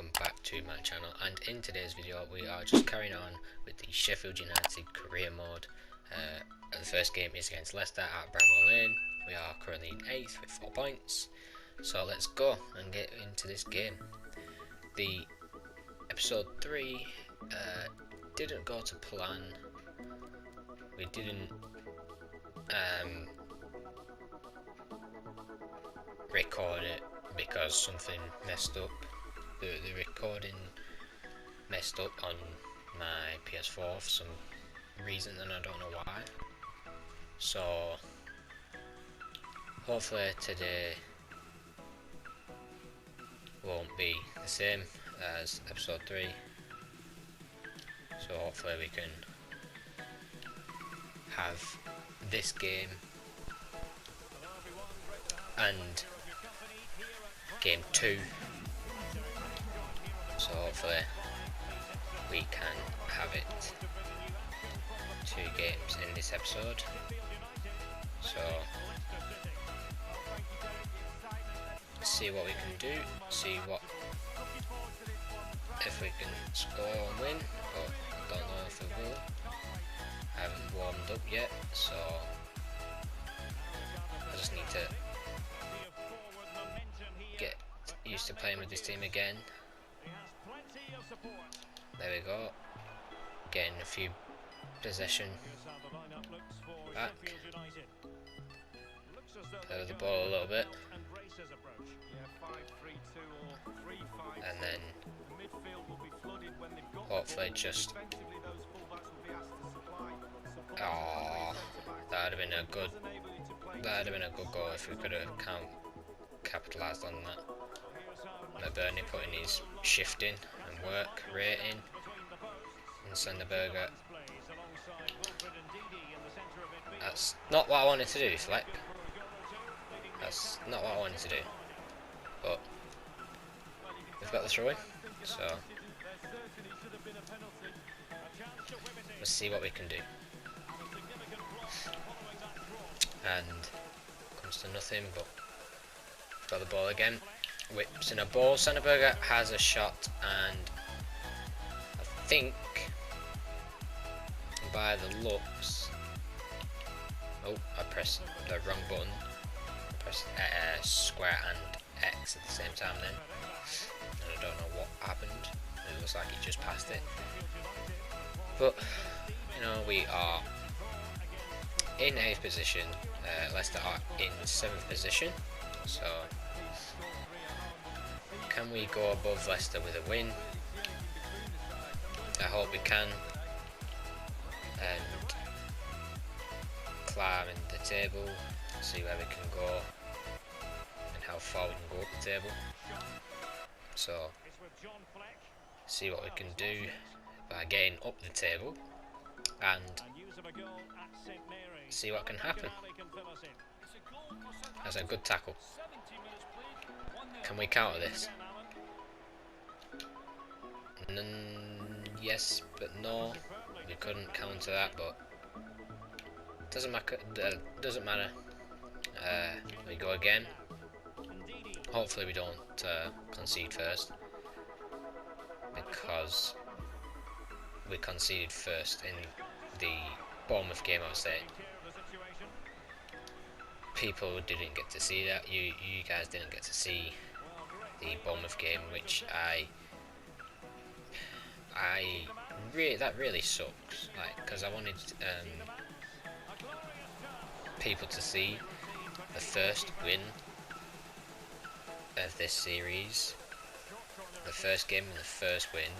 welcome back to my channel, and in today's video we are just carrying on with the Sheffield United career mode. The first game is against Leicester at Bramwell Lane. We are currently in 8th with 4 points, so let's go and get into this game. The episode 3 didn't go to plan. We didn't record it because something messed up. The recording messed up on my PS4 for some reason, and I don't know why. So hopefully today won't be the same as episode 3. So hopefully we can have this game and game 2. So hopefully we can have it 2 games in this episode. So see what we can do, see what if we can score and win, but I don't know if we will. I haven't warmed up yet, so I just need to get used to playing with this team again. There we go, getting a few possession back, play with the ball a little bit, and then hopefully just that would have been a good goal if we could have capitalised on that. Burnley putting his shift in and work rate in, and Senderberger. That's not what I wanted to do, Fleck. That's not what I wanted to do. But we've got the throw in, so let's see what we can do. And comes to nothing, but we've got the ball again. Whips in a ball. Senderberger has a shot, and I think by the looks, oh, I pressed the wrong button. I pressed square and X at the same time then, and I don't know what happened. It looks like he just passed it, but you know, we are in 8th position. Leicester are in 7th position, so can we go above Leicester with a win? I hope we can, and climb in the table, see where we can go and how far we can go up the table. So see what we can do by getting up the table and see what can happen. That's a good tackle. Can we counter this? Yes, but no. We couldn't counter that, but doesn't matter. Doesn't matter. We go again. Hopefully we don't concede first, because we conceded first in the Bournemouth game. I would say people didn't get to see that. You guys didn't get to see the Bournemouth game, which that really sucks. Like, because I wanted people to see the first win of this series, the first game and the first win,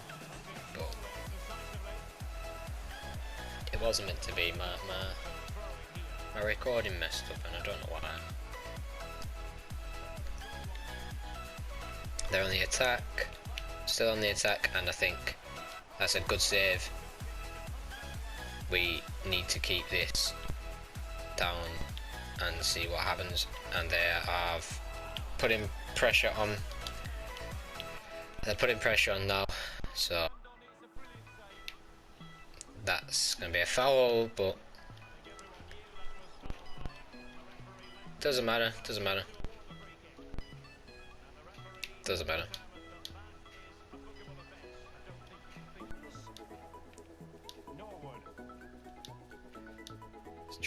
but it wasn't meant to be. My recording messed up, and I don't know why. They're on the attack, still on the attack, and I think that's a good save. We need to keep this down and see what happens, and they are putting pressure on. They're putting pressure on now, so that's going to be a foul, but doesn't matter, doesn't matter.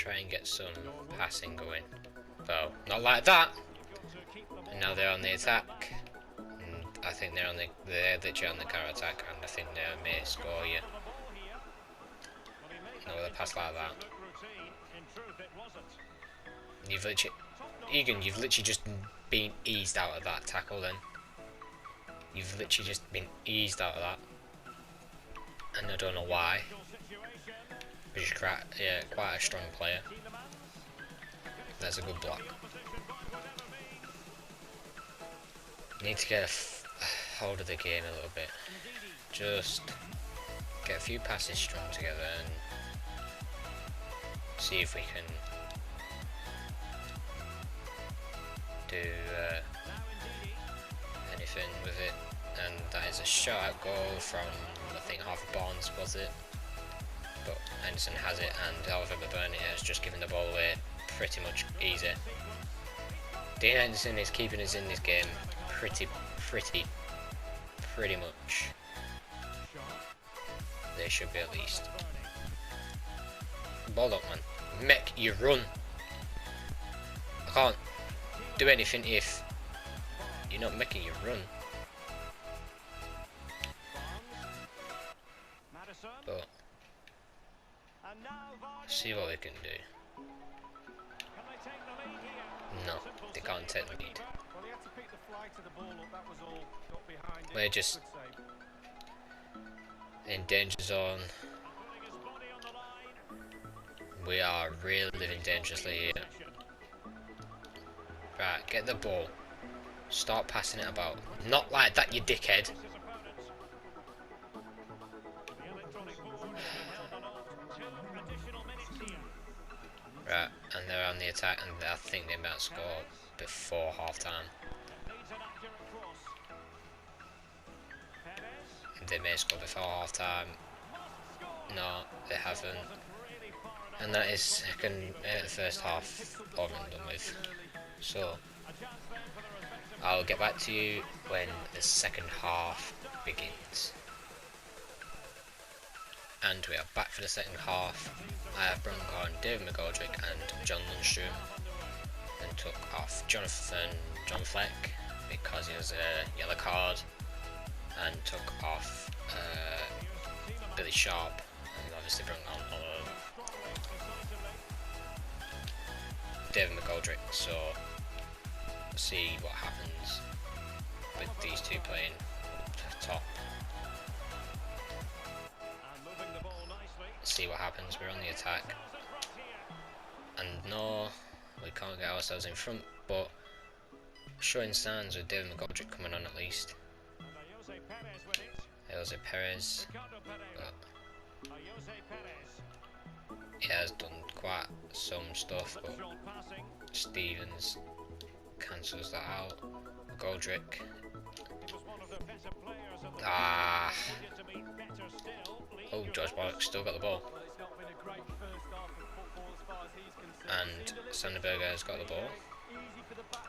try and get some passing going. Well, not like that. And now they're on the attack. And I think they're literally on the counter attack, and I think they may score you. No other pass like that. You've literally, Egan, you've literally just been eased out of that tackle. Then you've literally just been eased out of that, and I don't know why. But you're quite a strong player. That's a good block. Need to get a hold of the game a little bit. Just get a few passes strung together and see if we can do anything with it. And that is a shutout goal from, I think, Harvey Barnes, was it? But Henderson has it, and Oliver McBurney has just given the ball away pretty much easy. Dean Henderson is keeping us in this game pretty much. They should be at least. Ball up, man. Make you run. I can't do anything if you're not making you run. But see what we can do. No, they can't take the lead. We're just in danger zone. We are really living dangerously here. Right, get the ball. Start passing it about. Not like that, you dickhead. Right, and they're on the attack, and I think they might score before half time. They may score before half time. No, they haven't. And that is the first half over and done with. So I'll get back to you when the second half begins. And we are back for the second half. I have brought on David McGoldrick and John Lundstrom, and took off John Fleck because he was a yellow card, and took off Billy Sharp, and obviously brought on David McGoldrick. So see what happens with these two playing top. See what happens. We're on the attack, and no, we can't get ourselves in front, but showing signs with David McGoldrick coming on at least. Jose Perez, but he has done quite some stuff, but Stevens cancels that out. McGoldrick, oh, George Bollock still got the ball, and Sanderberger has got the ball.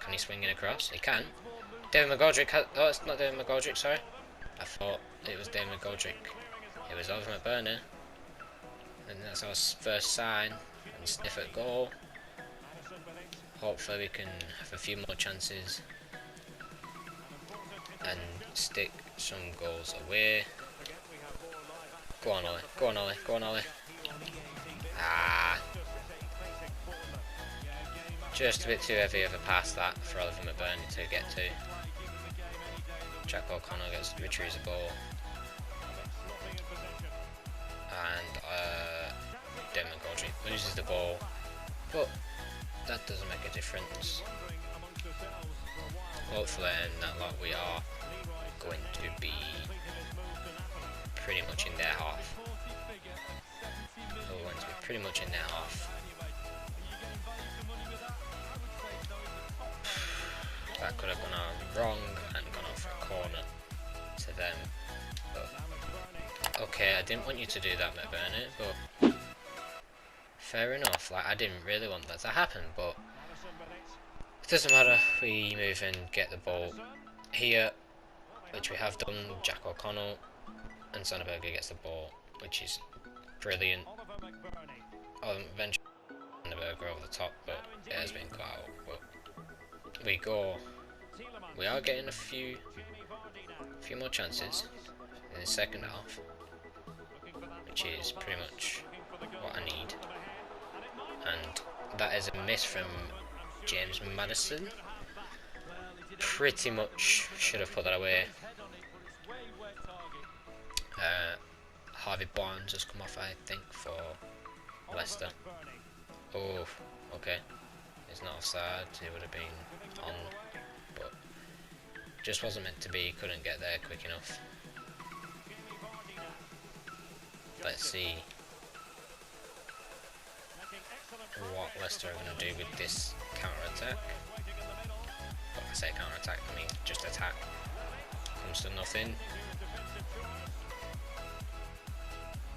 Can he swing it across? He can. David McGoldrick has, oh, it's not David McGoldrick, sorry. I thought it was David McGoldrick. It was Oliver McBurney. And that's our first sign and sniff at goal. Hopefully we can have a few more chances and stick some goals away. Go on, Ollie. Go on, Ollie. Go on, Ollie. Just a bit too heavy of a pass that for Oliver McBurney to get to. Jack O'Connell retrieves the ball. And David McGoldrick loses the ball. But that doesn't make a difference. Hopefully in that lot we are going to be pretty much in their half. We're going to be pretty much in their half. That could have gone out wrong and gone off a corner to them. But, okay, I didn't want you to do that, McBurney, but fair enough. Like, I didn't really want that to happen, but it doesn't matter. We move and get the ball here, which we have done. Jack O'Connell and Sanderberger gets the ball, which is brilliant. Oh, eventually Sandberger over the top, but it has been cut out. But we are getting a few more chances in the second half, which is pretty much what I need. And that is a miss from James Maddison. Pretty much should have put that away. Harvey Barnes has come off, I think, for Leicester. Oh, okay. It's not offside. It would have been on, but just wasn't meant to be. Couldn't get there quick enough. Let's see what Leicester are going to do with this counter-attack. When I say counter-attack, I mean just attack. Comes to nothing.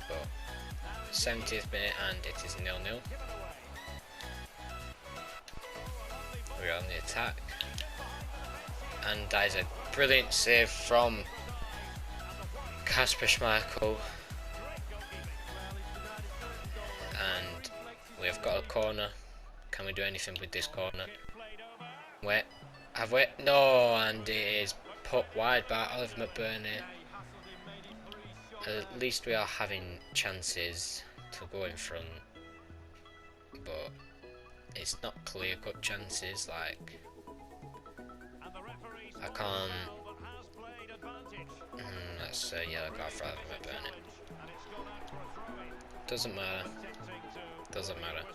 But 70th minute and it is 0-0. We're on the attack. And that is a brilliant save from Kasper Schmeichel. And we have got a corner. Can we do anything with this corner? Wait, have we? No, and it is put wide by Oliver McBurney. At least we are having chances to go in front, but it's not clear-cut chances. Like, I can't. Let's say yellow card for Oliver McBurney. Doesn't matter. Doesn't matter.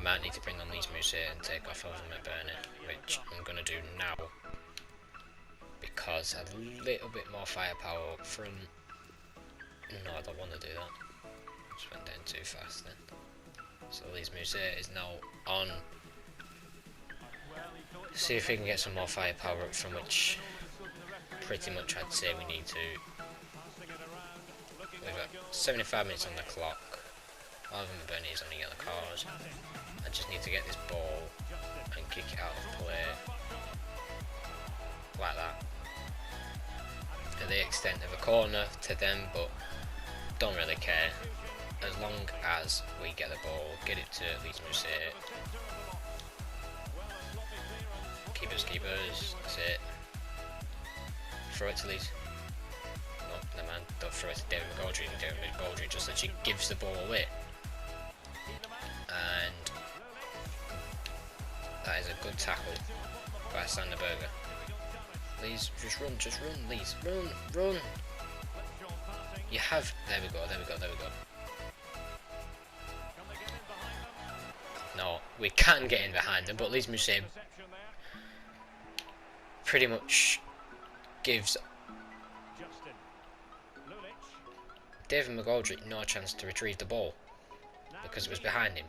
Might need to bring on these Mousse and take off Oliver McBurney, which I'm gonna do now. Because a little bit more firepower up front. No, I don't want to do that. Just went down too fast then. So Leeds Mousse is now on. See if we can get some more firepower up from, which pretty much I'd say we need to. We've got 75 minutes on the clock. Oliver McBurney is on a yellow card. I just need to get this ball and kick it out of play. Like that. To the extent of a corner to them, but don't really care. As long as we get the ball, get it to Leeds Mousse. Keepers, that's it. Throw it to Leeds. No, never mind, don't throw it to David McGoldrick. David McGoldrick just literally gives the ball away. And that is a good tackle by Sandberger. Please, just run, Leeds, run. You have, there we go. No, we can get in behind them, but Leeds Mousse pretty much gives David McGoldrick no chance to retrieve the ball because it was behind him.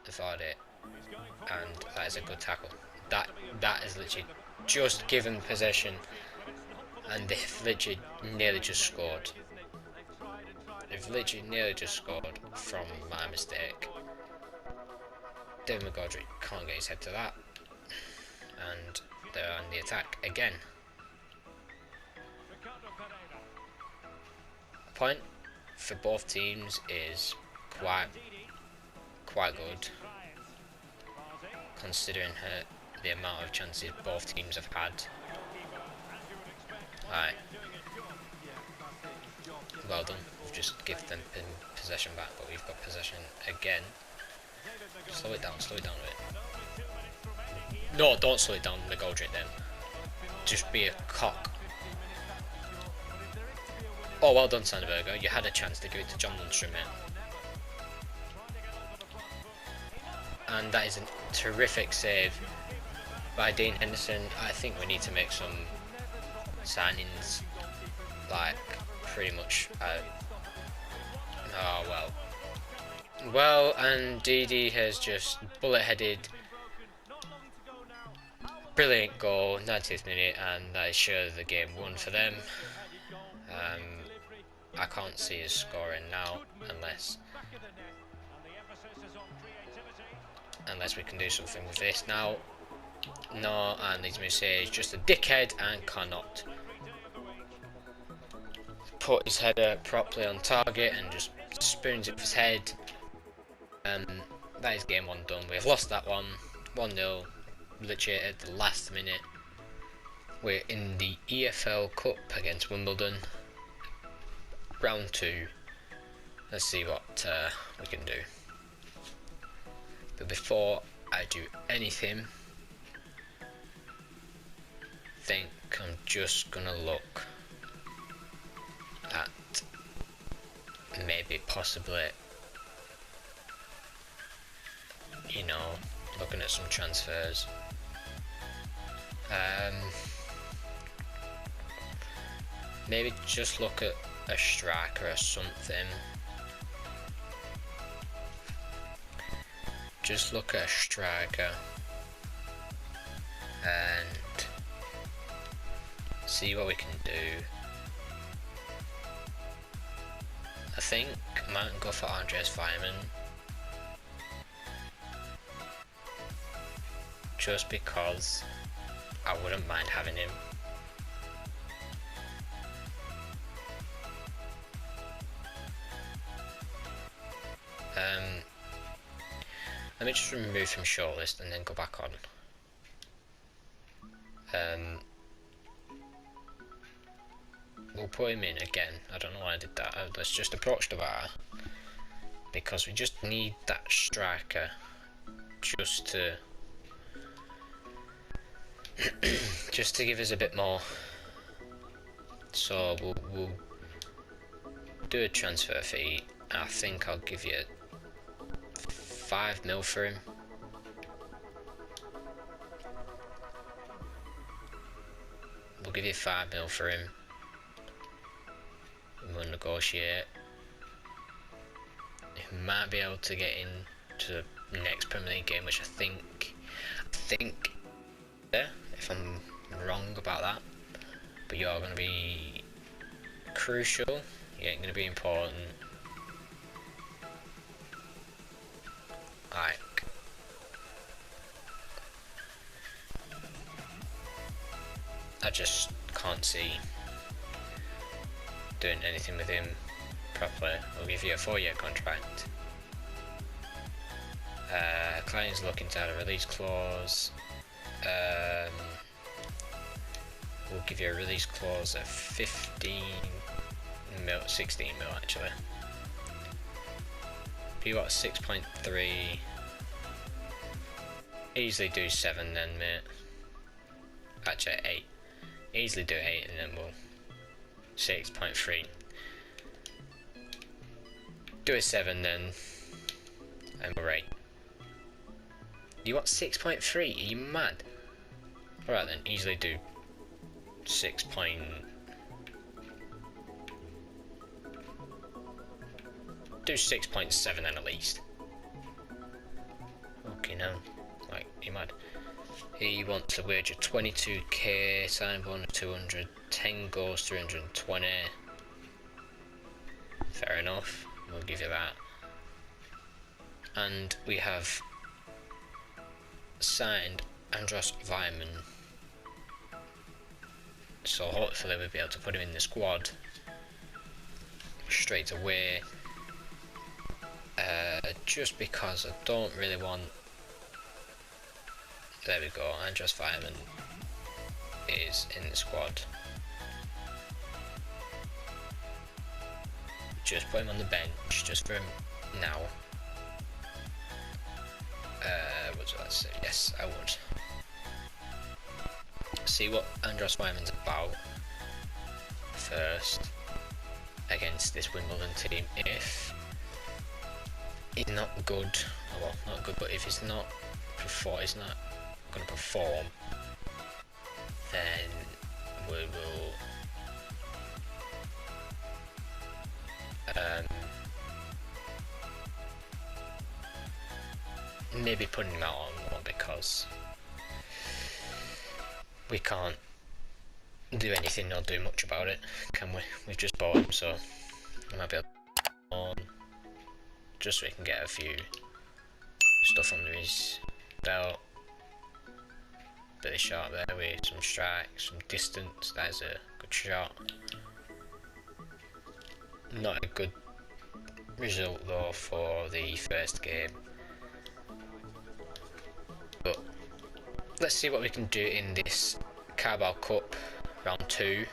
Vardy, and that is a good tackle. That is literally just given possession, and they've literally nearly just scored. They've literally nearly just scored from my mistake. David McGoldrick can't get his head to that, and they're on the attack again. A point for both teams is quite good, considering the amount of chances both teams have had. Right. Well done. We've just given them possession back, but we've got possession again. Slow it down a bit. No, don't slow it down, McGoldrick then. Just be a cock. Oh, well done, Sandberger. You had a chance to give it to John Lundstrom, mate. And that is a terrific save by Dean Henderson. I think we need to make some signings, like pretty much. Oh well, and Didi has just bullet-headed. Brilliant goal, 90th minute, and that is sure the game won for them. I can't see us scoring now unless we can do something with this now. No, and Leeds Mousse is just a dickhead and cannot put his header properly on target and just spoons it with his head. That is game 1 done. We've lost that one, 1-0, literally at the last minute. We're in the EFL Cup against Wimbledon, round 2. Let's see what we can do. But before I do anything, I think I'm just gonna look at maybe possibly, you know, looking at some transfers. Maybe just look at a striker or something. Just look at a striker and see what we can do. I think I might go for Andreas Weimann, just because I wouldn't mind having him. Let me just remove from shortlist and then go back on. We'll put him in again. I don't know why I did that. Let's just approach the bar, because we just need that striker just to just to give us a bit more. So we'll do a transfer fee. I think I'll give you 5 mil for him. We'll give you 5 mil for him. We'll negotiate. He might be able to get into the next Premier League game, which I think, if I'm wrong about that, but you're going to be crucial. You're going to be important. Like, I just can't see doing anything with him properly. We'll give you a 4-year contract. Client's looking to add a release clause. We'll give you a release clause of 16 mil actually. You got 6.3. Easily do 7 then, mate. Actually 8. Easily do 8 and then we'll 6.3. Do a 7 then, and we're 8. You want 6.3? Are you mad? Alright then, easily do 6. Do 6.7 then at least. Okay, now, like, you mad? He wants a wage of 22k, sign bonus 200, 10 goals 320. Fair enough, we'll give you that. And we have signed Andreas Weimann, so hopefully we'll be able to put him in the squad straight away. Just because I don't really want. There we go, Andreas Weimann is in the squad. Just put him on the bench, just for him now. What do I say? Yes, I would. See what Andreas Weimann's about first against this Wimbledon team. If he's not good, well, not good, but if he's not going to perform, then we will maybe putting him out on one, because we can't do anything or do much about it, can we? We've just bought him, so I might be able to put him on just so he can get a few stuff under his belt. Bit of shot there with some strikes, some distance. That is a good shot. Not a good result though for the first game. But let's see what we can do in this Carabao Cup round 2.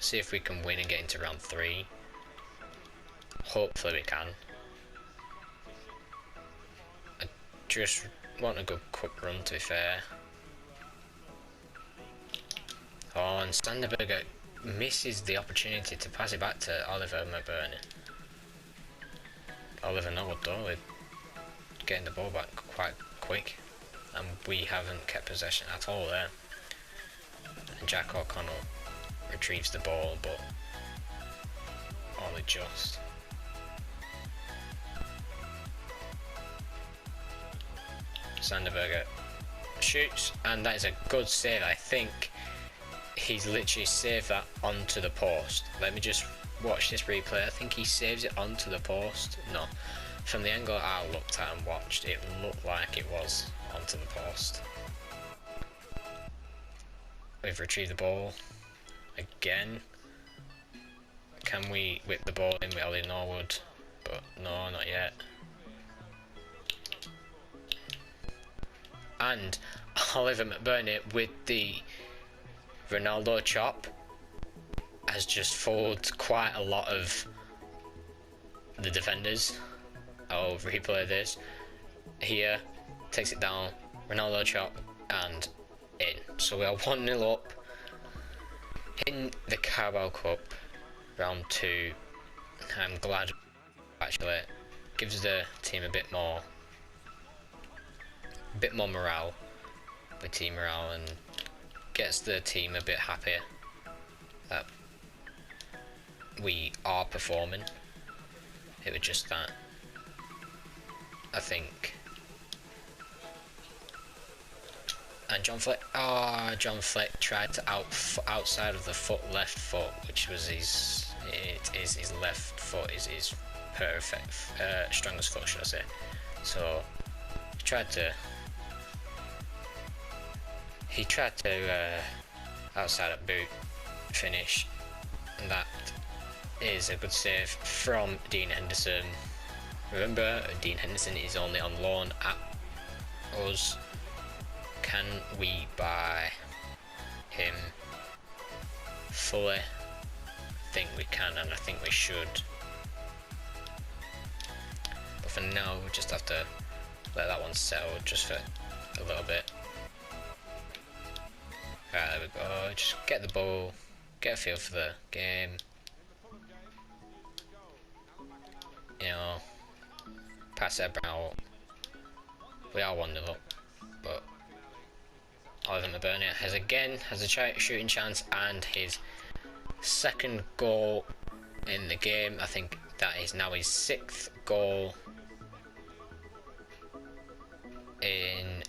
See if we can win and get into round 3. Hopefully we can. I just want a good cup run, to be fair. Oh, and Sanderberger misses the opportunity to pass it back to Oliver McBurney. Oliver Norwood though, with getting the ball back quite quick, and we haven't kept possession at all there. And Jack O'Connell retrieves the ball, but only just. Sanderberger shoots, and that is a good save. I think he's literally saved that onto the post. Let me just watch this replay. I think he saves it onto the post. No, from the angle I looked at and watched, it looked like it was onto the post. We've retrieved the ball again. Can we whip the ball in with Ollie Norwood? But no, not yet. And Oliver McBurney with the Ronaldo chop has just fooled quite a lot of the defenders. I'll replay this. Here, takes it down, Ronaldo chop, and in. So we are 1-0 up in the Carabao Cup round 2. I'm glad actually gives the team a bit more morale with team morale, and gets the team a bit happier that we are performing. It was just that I think. And John Fleck tried to outside of the left foot, which was his left foot is his perfect strongest foot, should I say. So he tried to outside a boot finish, and that is a good save from Dean Henderson. Remember, Dean Henderson is only on loan at us. Can we buy him fully? I think we can, and I think we should. But for now, we just have to let that one settle just for a little bit. Right, there we go. Just get the ball, get a feel for the game. You know, pass it out. We are 1-0 up, but Oliver McBurney has a shooting chance, and his second goal in the game. I think that is now his 6th goal in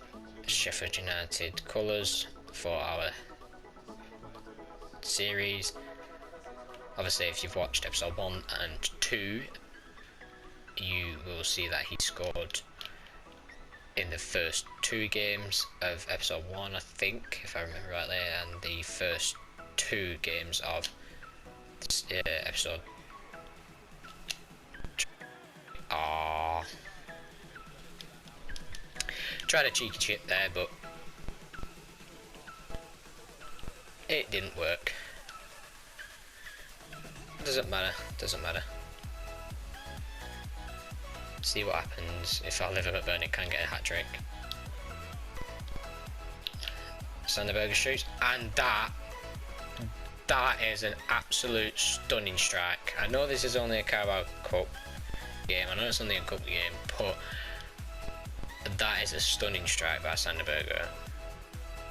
Sheffield United colours for our series. Obviously, if you've watched episode 1 and 2, you will see that he scored in the first 2 games of episode 1, I think, if I remember rightly, and the first 2 games of this, episode. Tried a cheeky chip there, but it didn't work. Doesn't matter. See what happens if Oliver McBurney can get a hat-trick. Sanderberger shoots, and that is an absolute stunning strike. I know this is only a Carabao Cup game, I know it's only a cup game, but that is a stunning strike by Sanderberger.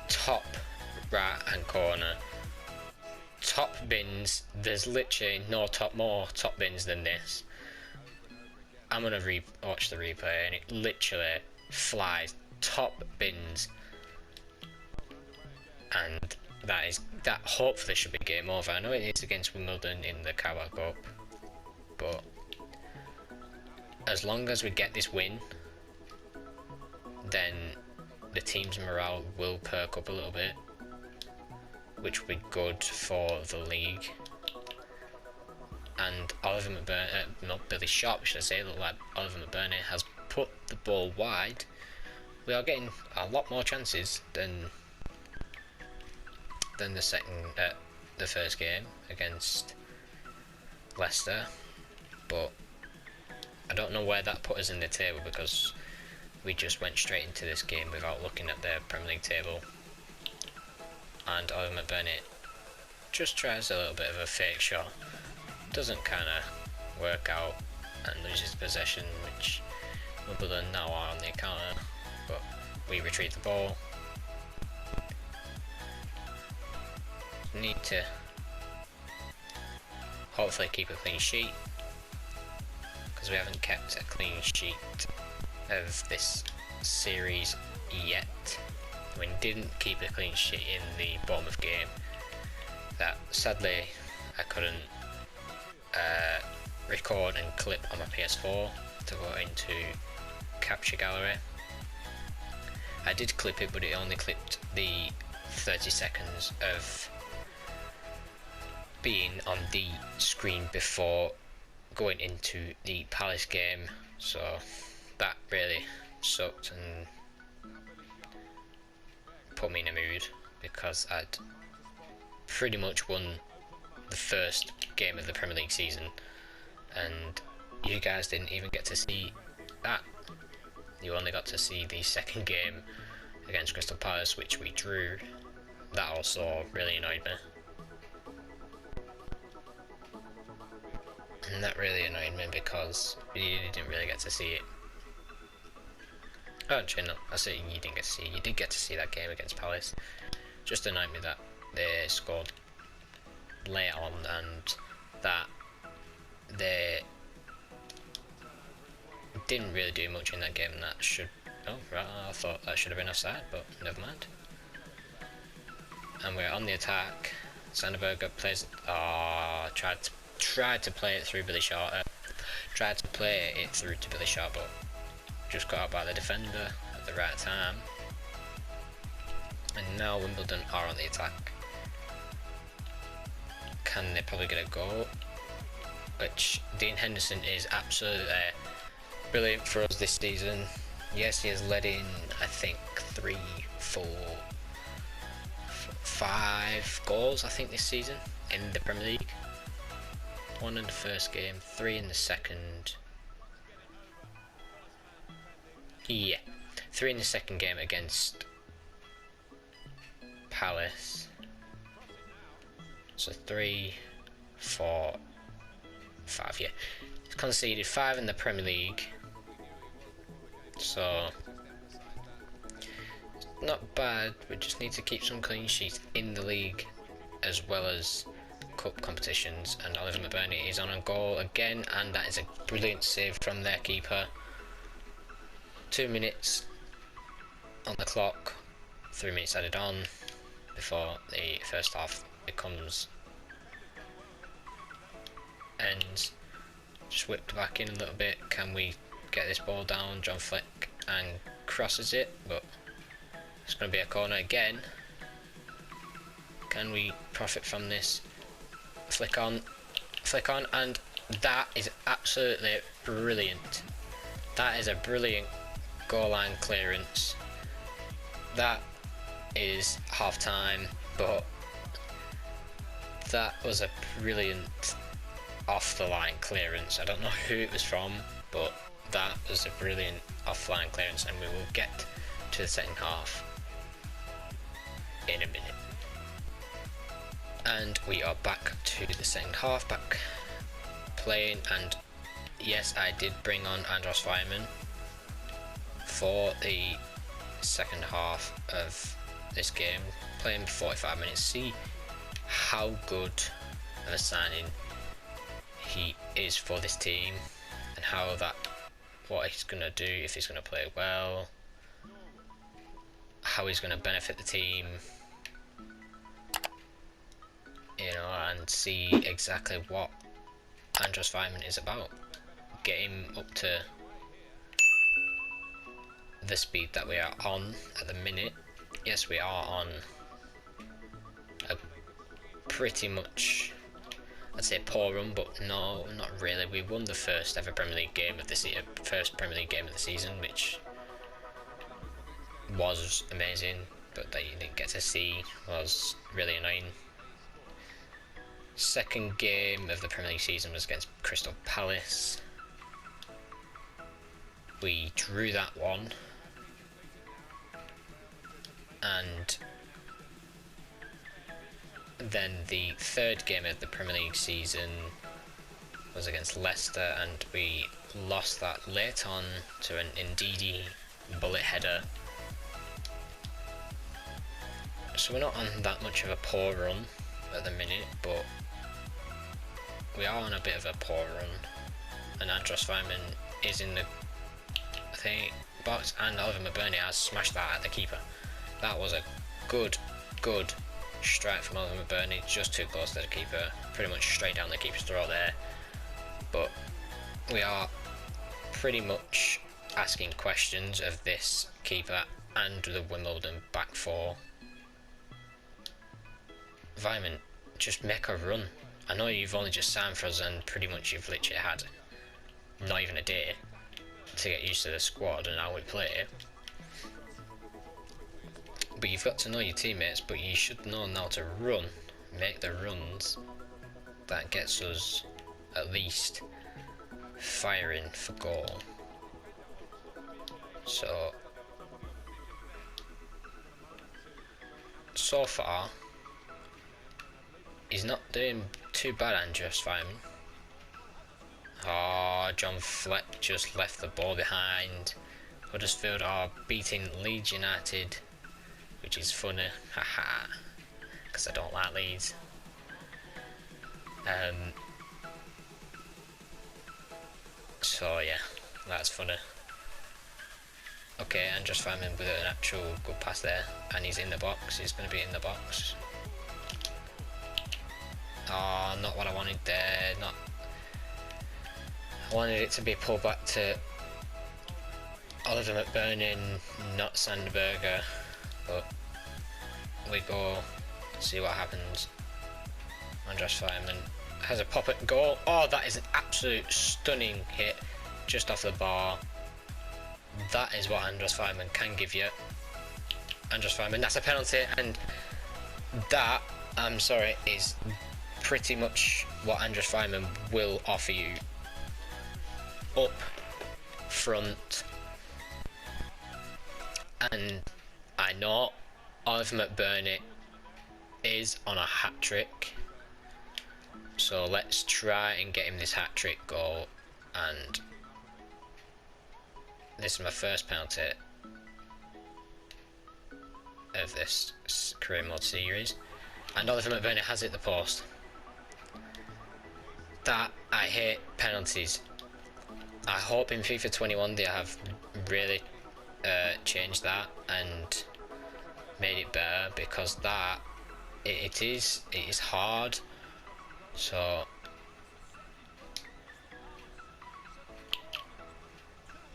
Top right hand corner, top bins. There's literally no more top bins than this. I'm gonna watch the replay, and it literally flies top bins, and that hopefully should be game over. I know it is against Wimbledon in the Carabao Cup, but as long as we get this win, then the team's morale will perk up a little bit, which will be good for the league. and Oliver McBurney, not Billy Sharp, should I say, look like Oliver McBurney has put the ball wide, we are getting a lot more chances than the first game against Leicester. But I don't know where that put us in the table, because we just went straight into this game without looking at the Premier League table. And Oliver McBurney just tries a little bit of a fake shot, doesn't kind of work out, and loses possession, which Wimbledon now are on the counter, but we retrieve the ball. Need to hopefully keep a clean sheet, because we haven't kept a clean sheet of this series yet. We didn't keep a clean sheet in the Bournemouth game. That sadly I couldn't record and clip on my PS4 to go into capture gallery. I did clip it, but it only clipped the 30 seconds of being on the screen before going into the Palace game, so that really sucked and put me in a mood, because I'd pretty much won the first game of the Premier League season, and you guys didn't even get to see that. You only got to see the second game against Crystal Palace, which we drew. That also really annoyed me. And that really annoyed me because you didn't really get to see it. Oh, actually, no, I say you didn't get to see it. You did get to see that game against Palace. Just annoyed me that they scored late on, and that they didn't really do much in that game, and that should... Oh, right, I thought that should have been offside, but never mind. And we're on the attack. Sandberger plays... tried to play it through Billy Sharp. Tried to play it through to Billy Sharp, but just got out by the defender at the right time. And now Wimbledon are on the attack. Can they probably get a goal? Which Dean Henderson is absolutely brilliant for us this season. Yes, he has led in, I think, 3, 4, 5 goals, I think, this season in the Premier League. 1 in the first game, 3 in the second. Yeah, 3 in the second game against Palace. So 3, 4, 5, yeah. He's conceded 5 in the Premier League. So, not bad. We just need to keep some clean sheets in the league as well as cup competitions. And Oliver McBurney is on a goal again, and that is a brilliant save from their keeper. 2 minutes on the clock, 3 minutes added on before the first half ends. Just whipped back in a little bit. Can we get this ball down? John Fleck and crosses it, but it's going to be a corner again. Can we profit from this? Flick on, and that is absolutely brilliant. That is a brilliant goal line clearance. That is half time, but that was a brilliant off the line clearance. I don't know who it was from, but that was a brilliant off line clearance, and we will get to the second half in a minute. And we are back to the second half, back playing, and yes, I did bring on Andros Fireman for the second half of this game, playing 45 minutes, see how good of a signing he is for this team, and what he's going to do, if he's going to play well, how he's going to benefit the team, you know, and see exactly what Andros Fireman is about. Get him up to the speed that we are on at the minute. Yes, we are on a pretty much I'd say poor run, but no, not really. We won the first ever Premier League game of the season, which was amazing, but that you didn't get to see was really annoying. Second game of the Premier League season was against Crystal Palace. We drew that one, and then the third game of the Premier League season was against Leicester, and we lost that late on to an Ndidi bullet header. So we're not on that much of a poor run at the minute, but we are on a bit of a poor run. And Andros Fireman is in the box, and Oliver McBurney has smashed that at the keeper. That was a good strike from Oliver McBurney, just too close to the keeper, pretty much straight down the keeper's throat there. But we are pretty much asking questions of this keeper and the Wimbledon back four. Vyman, just make a run. I know you've only just signed for us, and pretty much you've literally had not even a day to get used to the squad and how we play. But you've got to know your teammates, but you should know now to run, make the runs that gets us at least firing for goal. So far, he's not doing too bad, Andros Fireman. Oh, John Fleck just left the ball behind. Huddersfield are beating Leeds United, which is funny, haha, because I don't like Leeds. So yeah, that's funny. Okay, Andros Fireman with an actual good pass there, and he's in the box. He's going to be in the box. Oh, not what I wanted there. I wanted it to be pulled back to Oliver McBurney, not Sandberger. But we go, see what happens. Andros Fireman has a pop at goal. Oh, that is an absolute stunning hit just off the bar. That is what Andros Fireman can give you. Andros Fireman, that's a penalty, and that, I'm sorry, is pretty much what Andros Fireman will offer you up front. And I know Oliver McBurney is on a hat-trick, so let's try and get him this hat-trick goal. And this is my first penalty of this career mode series, and Oliver McBurney has hit the post. That, I hate penalties. I hope in FIFA 21 they have really changed that and made it better, because that it is hard. So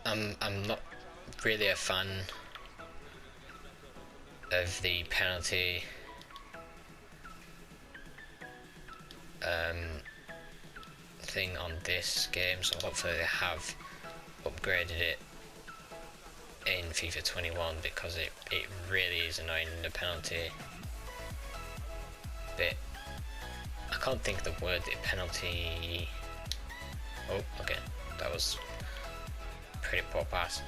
I'm not really a fan of the penalty thing on this game, so hopefully they have upgraded it in FIFA 21, because it really is annoying, the penalty bit. I can't think of the word, the penalty. Oh, okay, that was pretty poor pass.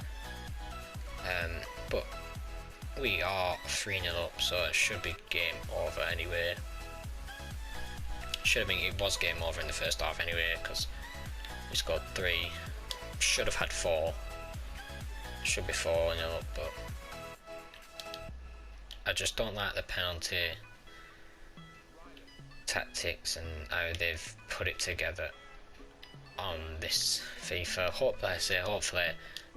But we are 3-0 up, so it should be game over anyway. It was game over in the first half anyway, because we scored 3. Should have had 4. Should be 4-0 up, but I just don't like the penalty tactics and how they've put it together on this FIFA. Hopefully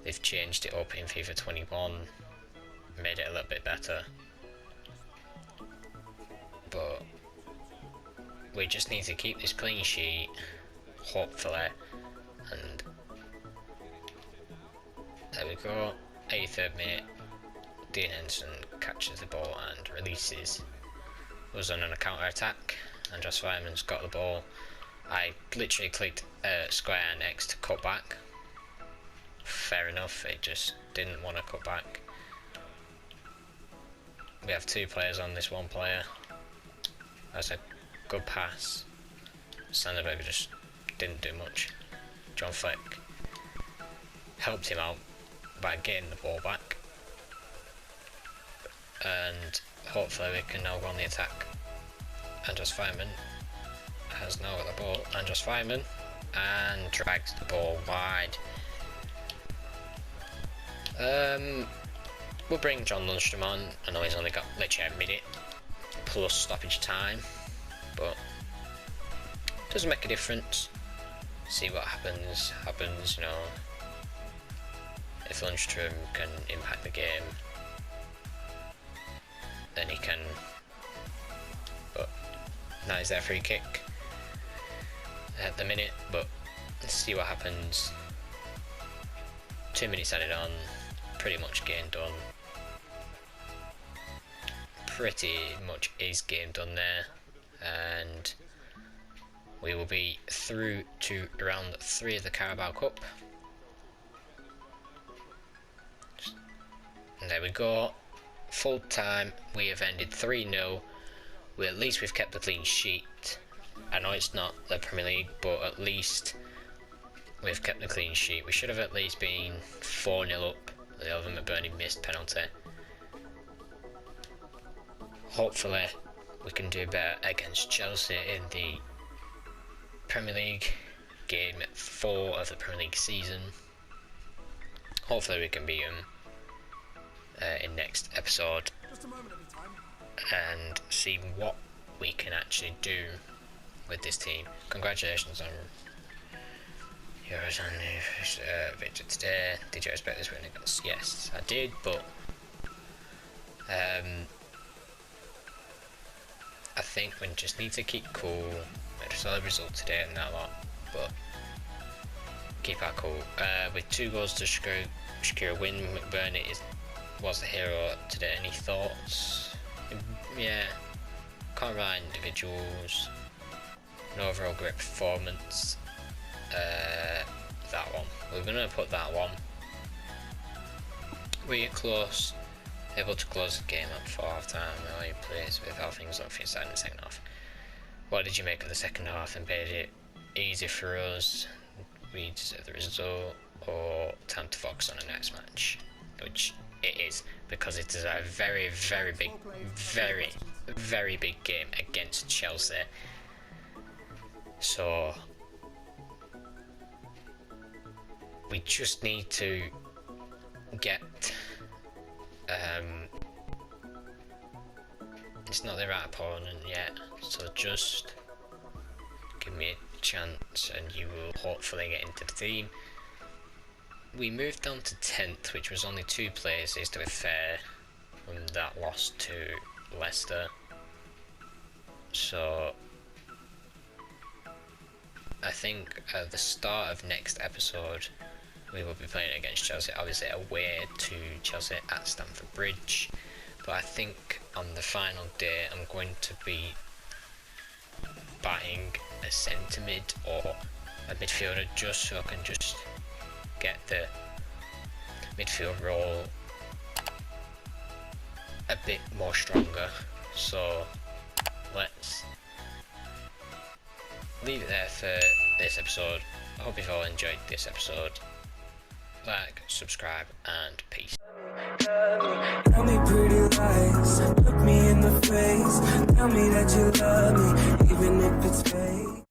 they've changed it up in FIFA 21, made it a little bit better. But we just need to keep this clean sheet, hopefully. And there we go, 83rd minute, Dean Henson catches the ball and releases us on a counter attack. Andros Fireman's got the ball, I literally clicked square and X to cut back. Fair enough, it just didn't want to cut back. We have 2 players on this 1 player. That's a good pass. Sandberg just didn't do much. John Fleck helped him out by getting the ball back. And hopefully we can now go on the attack. Andros Fireman has now got the ball. Andros Fireman and drags the ball wide. We'll bring John Lundstrom on. I know he's only got literally a minute plus stoppage time, but doesn't make a difference. See what happens, you know. If Lundstrom can impact the game, then he can. But now he's there free kick at the minute, but let's see what happens. 2 minutes added on, pretty much game done. Pretty much is game done there, and we will be through to round 3 of the Carabao Cup. And there we go, full time. We have ended 3-0. At least we've kept the clean sheet. I know it's not the Premier League, but at least we've kept the clean sheet. We should have at least been 4-0 up. The Elvin McBurney missed penalty. Hopefully we can do better against Chelsea in the Premier League, game 4 of the Premier League season. Hopefully we can beat them in next episode and see what we can actually do with this team. Congratulations on Euros and victory today. Did you expect this win? Yes, I did, but I think we just need to keep cool. Made a solid result today and that lot, but keep our cool. With 2 goals to secure a win, McBurney was the hero today. Any thoughts? Yeah, can't rely on individuals. An overall great performance. That one. We're gonna put that one. We get close. Able to close the game up for half time. Are you pleased with how things look for your side in the second half? What did you make of the second half and made it easy for us? We deserve the result, or time to focus on the next match? Which it is, because it is a very, very big, very big game against Chelsea. So we just need to get it's not the right opponent yet, so just give me a chance and you will hopefully get into the team. We moved down to 10th, which was only 2 places to be fair when that lost to Leicester. So I think at the start of next episode we will be playing against Chelsea, obviously away to Chelsea at Stamford Bridge. But I think on the final day I'm going to be buying a centre mid or a midfielder just so I can just get the midfield role a bit more stronger. So let's leave it there for this episode. I hope you've all enjoyed this episode. Like, subscribe, and peace. Tell me pretty lies, look me in the face, tell me that you love me, even if it's fake.